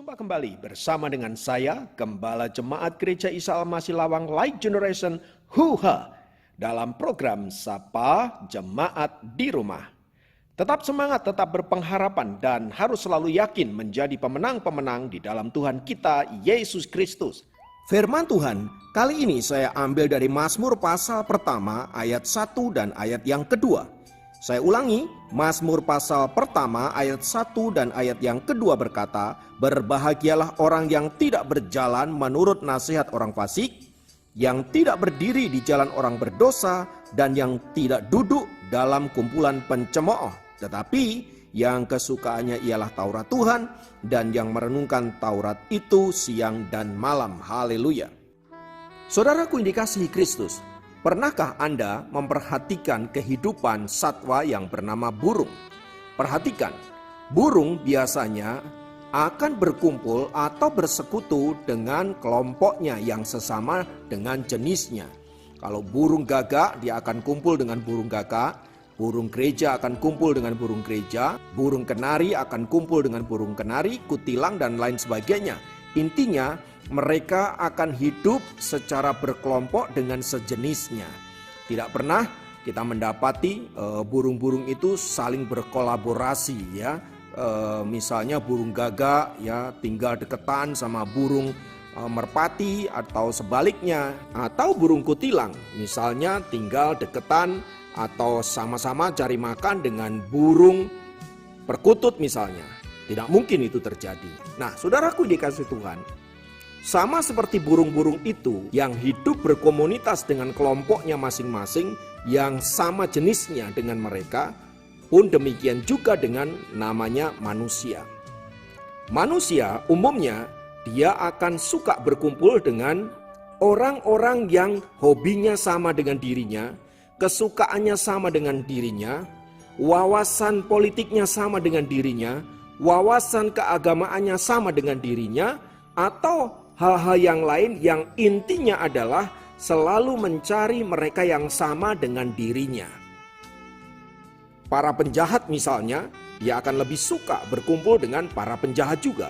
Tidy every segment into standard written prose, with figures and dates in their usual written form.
Berjumpa kembali bersama dengan saya, Gembala Jemaat Gereja Isa Al-Masih Lawang Light Generation Huha dalam program Sapa Jemaat di Rumah. Tetap semangat, tetap berpengharapan dan harus selalu yakin menjadi pemenang-pemenang di dalam Tuhan kita Yesus Kristus. Firman Tuhan kali ini saya ambil dari Mazmur pasal pertama ayat 1 dan ayat yang kedua. Saya ulangi, Mazmur pasal pertama ayat 1 dan ayat yang kedua berkata, "Berbahagialah orang yang tidak berjalan menurut nasihat orang fasik, yang tidak berdiri di jalan orang berdosa, dan yang tidak duduk dalam kumpulan pencemooh, tetapi yang kesukaannya ialah Taurat Tuhan, dan yang merenungkan Taurat itu siang dan malam." Haleluya. Saudaraku yang dikasihi Kristus, pernahkah Anda memperhatikan kehidupan satwa yang bernama burung? Perhatikan, burung biasanya akan berkumpul atau bersekutu dengan kelompoknya yang sesama dengan jenisnya. Kalau burung gagak, dia akan kumpul dengan burung gagak. Burung gereja akan kumpul dengan burung gereja. Burung kenari akan kumpul dengan burung kenari, kutilang dan lain sebagainya. Intinya, mereka akan hidup secara berkelompok dengan sejenisnya. Tidak pernah kita mendapati burung-burung itu saling berkolaborasi ya. Misalnya burung gagak ya tinggal deketan sama burung merpati atau sebaliknya, atau burung kutilang misalnya tinggal deketan atau sama-sama cari makan dengan burung perkutut misalnya. Tidak mungkin itu terjadi. Nah, saudaraku dikasih Tuhan, sama seperti burung-burung itu yang hidup berkomunitas dengan kelompoknya masing-masing yang sama jenisnya dengan mereka, pun demikian juga dengan namanya manusia. Manusia umumnya dia akan suka berkumpul dengan orang-orang yang hobinya sama dengan dirinya, kesukaannya sama dengan dirinya, wawasan politiknya sama dengan dirinya, wawasan keagamaannya sama dengan dirinya, atau hal-hal yang lain yang intinya adalah selalu mencari mereka yang sama dengan dirinya. Para penjahat misalnya, dia akan lebih suka berkumpul dengan para penjahat juga.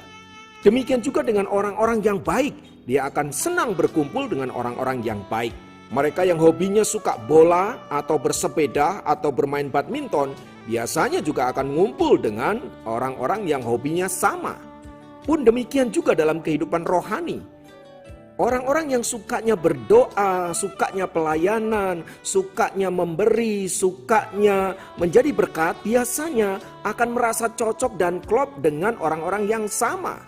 Demikian juga dengan orang-orang yang baik, dia akan senang berkumpul dengan orang-orang yang baik. Mereka yang hobinya suka bola atau bersepeda atau bermain badminton, biasanya juga akan ngumpul dengan orang-orang yang hobinya sama. Pun demikian juga dalam kehidupan rohani. Orang-orang yang sukanya berdoa, sukanya pelayanan, sukanya memberi, sukanya menjadi berkat, biasanya akan merasa cocok dan klop dengan orang-orang yang sama.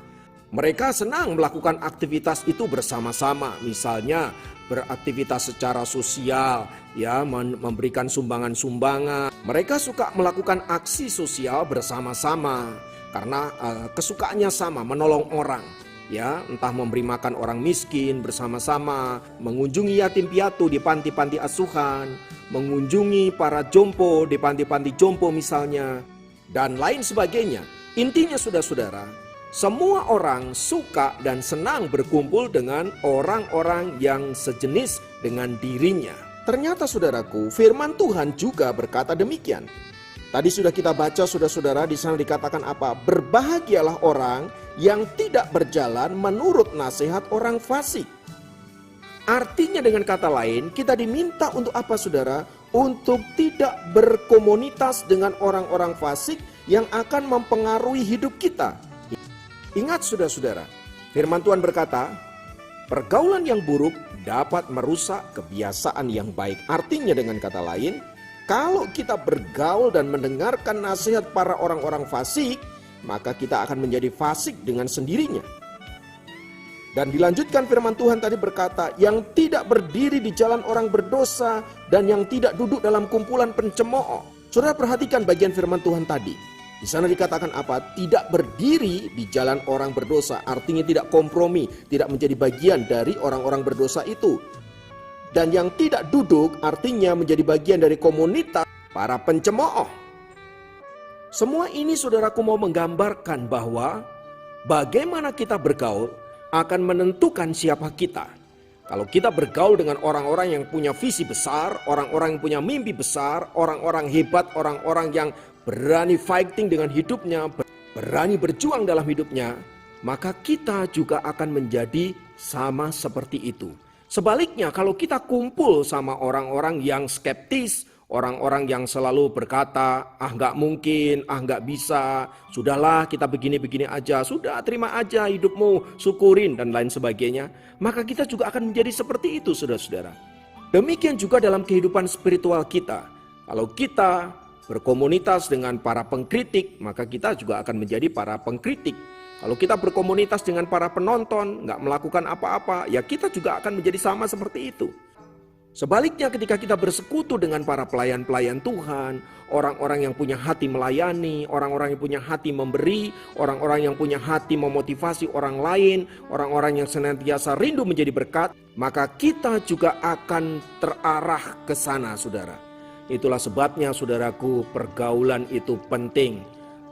Mereka senang melakukan aktivitas itu bersama-sama, misalnya beraktivitas secara sosial, ya, memberikan sumbangan-sumbangan. Mereka suka melakukan aksi sosial bersama-sama karena kesukaannya sama, menolong orang. Ya, entah memberi makan orang miskin bersama-sama, mengunjungi yatim piatu di panti-panti asuhan, mengunjungi para jompo di panti-panti jompo misalnya, dan lain sebagainya. Intinya saudara-saudara, semua orang suka dan senang berkumpul dengan orang-orang yang sejenis dengan dirinya. Ternyata saudaraku, firman Tuhan juga berkata demikian. Tadi sudah kita baca saudara-saudara, di sana dikatakan apa? Berbahagialah orang yang tidak berjalan menurut nasihat orang fasik. Artinya dengan kata lain, kita diminta untuk apa saudara? Untuk tidak berkomunitas dengan orang-orang fasik yang akan mempengaruhi hidup kita. Ingat saudara-saudara, firman Tuhan berkata, pergaulan yang buruk dapat merusak kebiasaan yang baik. Artinya dengan kata lain, kalau kita bergaul dan mendengarkan nasihat para orang-orang fasik, maka kita akan menjadi fasik dengan sendirinya. Dan dilanjutkan firman Tuhan tadi berkata, yang tidak berdiri di jalan orang berdosa dan yang tidak duduk dalam kumpulan pencemooh. Saudara perhatikan bagian firman Tuhan tadi. Di sana dikatakan apa? Tidak berdiri di jalan orang berdosa, artinya tidak kompromi, tidak menjadi bagian dari orang-orang berdosa itu. Dan yang tidak duduk artinya menjadi bagian dari komunitas para pencemooh. Semua ini saudaraku mau menggambarkan bahwa bagaimana kita bergaul akan menentukan siapa kita. Kalau kita bergaul dengan orang-orang yang punya visi besar, orang-orang yang punya mimpi besar, orang-orang hebat, orang-orang yang berani fighting dengan hidupnya, berani berjuang dalam hidupnya, maka kita juga akan menjadi sama seperti itu. Sebaliknya kalau kita kumpul sama orang-orang yang skeptis, orang-orang yang selalu berkata, nggak mungkin, nggak bisa, sudahlah kita begini-begini aja, sudah terima aja hidupmu, syukurin dan lain sebagainya. Maka kita juga akan menjadi seperti itu saudara-saudara. Demikian juga dalam kehidupan spiritual kita. Kalau kita berkomunitas dengan para pengkritik, maka kita juga akan menjadi para pengkritik. Kalau kita berkomunitas dengan para penonton, nggak melakukan apa-apa, ya kita juga akan menjadi sama seperti itu. Sebaliknya ketika kita bersekutu dengan para pelayan-pelayan Tuhan, orang-orang yang punya hati melayani, orang-orang yang punya hati memberi, orang-orang yang punya hati memotivasi orang lain, orang-orang yang senantiasa rindu menjadi berkat, maka kita juga akan terarah ke sana, saudara. Itulah sebabnya saudaraku, pergaulan itu penting.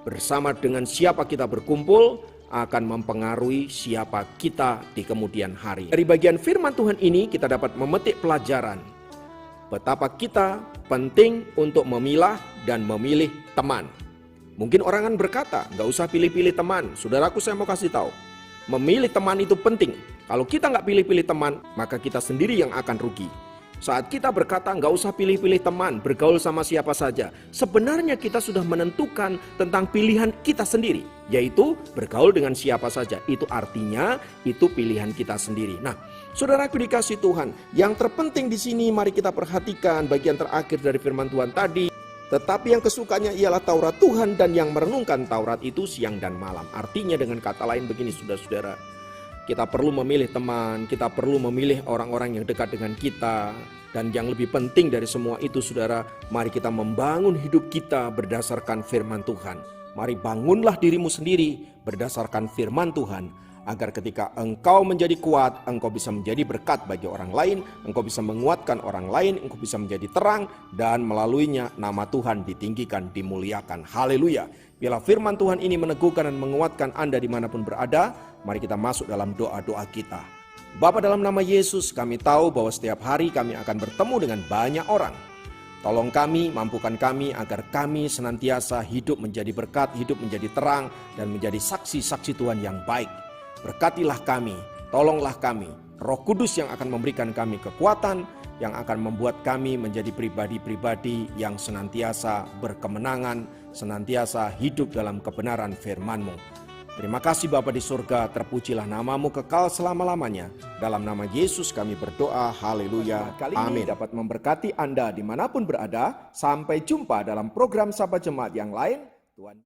Bersama dengan siapa kita berkumpul akan mempengaruhi siapa kita di kemudian hari. Dari bagian firman Tuhan ini kita dapat memetik pelajaran betapa kita penting untuk memilah dan memilih teman. Mungkin orang kan berkata, gak usah pilih-pilih teman. Saudaraku, saya mau kasih tahu, memilih teman itu penting. Kalau kita gak pilih-pilih teman, maka kita sendiri yang akan rugi. Saat kita berkata nggak usah pilih-pilih teman, bergaul sama siapa saja, sebenarnya kita sudah menentukan tentang pilihan kita sendiri, yaitu bergaul dengan siapa saja. Itu artinya itu pilihan kita sendiri. Nah, saudaraku dikasih Tuhan, yang terpenting di sini mari kita perhatikan bagian terakhir dari firman Tuhan tadi. Tetapi yang kesukanya ialah Taurat Tuhan, dan yang merenungkan Taurat itu siang dan malam. Artinya dengan kata lain begini saudara-saudara, kita perlu memilih teman, kita perlu memilih orang-orang yang dekat dengan kita. Dan yang lebih penting dari semua itu saudara, mari kita membangun hidup kita berdasarkan firman Tuhan. Mari bangunlah dirimu sendiri berdasarkan firman Tuhan, agar ketika engkau menjadi kuat, engkau bisa menjadi berkat bagi orang lain, engkau bisa menguatkan orang lain, engkau bisa menjadi terang, dan melaluinya nama Tuhan ditinggikan, dimuliakan. Haleluya. Bila firman Tuhan ini meneguhkan dan menguatkan Anda dimanapun berada, mari kita masuk dalam doa-doa kita. Bapa, dalam nama Yesus, kami tahu bahwa setiap hari kami akan bertemu dengan banyak orang. Tolong kami, mampukan kami agar kami senantiasa hidup menjadi berkat, hidup menjadi terang, dan menjadi saksi-saksi Tuhan yang baik. Berkatilah kami, tolonglah kami. Roh Kudus yang akan memberikan kami kekuatan, yang akan membuat kami menjadi pribadi-pribadi yang senantiasa berkemenangan, senantiasa hidup dalam kebenaran firman-Mu. Terima kasih Bapa di surga, terpujilah nama-Mu kekal selama-lamanya. Dalam nama Yesus kami berdoa, haleluya, amin. Dapat memberkati Anda dimanapun berada. Sampai jumpa dalam program Sahabat Jemaat yang lain. Tuhan.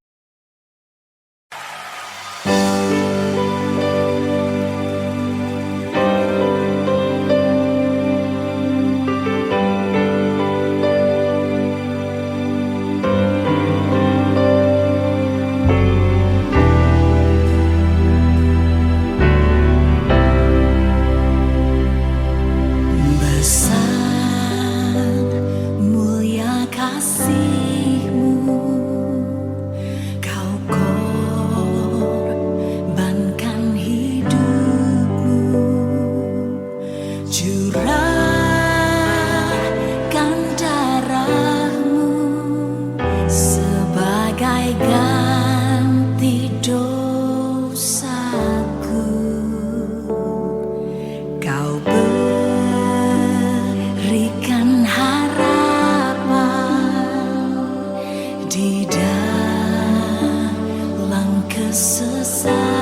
Di dalam kesesatan